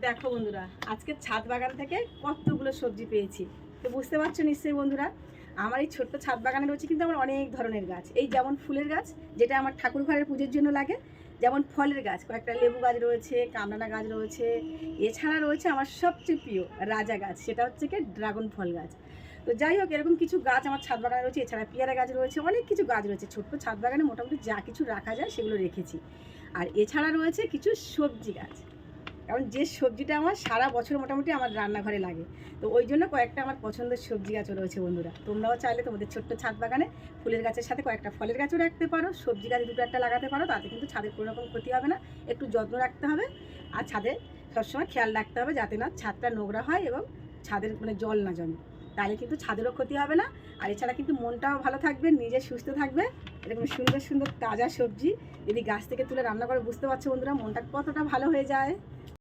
দেখো বন্ধুরা, আজকে ছাদ বাগান থেকে কতগুলো সবজি পেয়েছি। তো বুঝতে পারছো নিশ্চয়ই বন্ধুরা, আমার এই ছোট্ট ছাদ বাগানে রয়েছে কিন্তু আমার অনেক ধরনের গাছ। এই যেমন ফুলের গাছ, যেটা আমার ঠাকুর ঘরের পুজোর জন্য লাগে, যেমন ফলের গাছ, কয়েকটা লেবু গাছ রয়েছে, কামরাঙা গাছ রয়েছে, এছাড়া রয়েছে আমার সবচেয়ে প্রিয় রাজা গাছ, সেটা হচ্ছে কি ড্রাগন ফল গাছ। তো যাই হোক, এরকম কিছু গাছ আমার ছাদ বাগানে রয়েছে। এছাড়া পেয়ারা গাছ রয়েছে, অনেক কিছু গাছ রয়েছে। ছোট্ট ছাদ বাগানে মোটামুটি যা কিছু রাখা যায় সেগুলো রেখেছি। আর এছাড়া রয়েছে কিছু সবজি গাছ, কারণ যে সবজিটা আমার সারা বছর মোটামুটি আমার রান্নাঘরে লাগে। তো ওই জন্য কয়েকটা আমার পছন্দের সবজি গাছও রয়েছে বন্ধুরা। তোমরাও চাইলে তোমাদের ছোট্ট ছাদ বাগানে ফুলের গাছের সাথে কয়েকটা ফলের গাছও রাখতে পারো, সবজি গাছ দুটো একটা লাগাতে পারো। তাতে কিন্তু ছাদের কোনো রকম ক্ষতি হবে না। একটু যত্ন রাখতে হবে, আর ছাদে সবসময় খেয়াল রাখতে হবে যাতে না ছাদটা নোংরা হয় এবং ছাদের জল না জমে, তাহলে কিন্তু ছাদেরও ক্ষতি হবে না। আর এছাড়া কিন্তু মনটাও ভালো থাকবে, নিজে সুস্থ থাকবে। এরকম সুন্দর সুন্দর তাজা সবজি যদি গাছ থেকে তুলে রান্না করে, বুঝতে পারছো বন্ধুরা মনটা কতটা ভালো হয়ে যায়।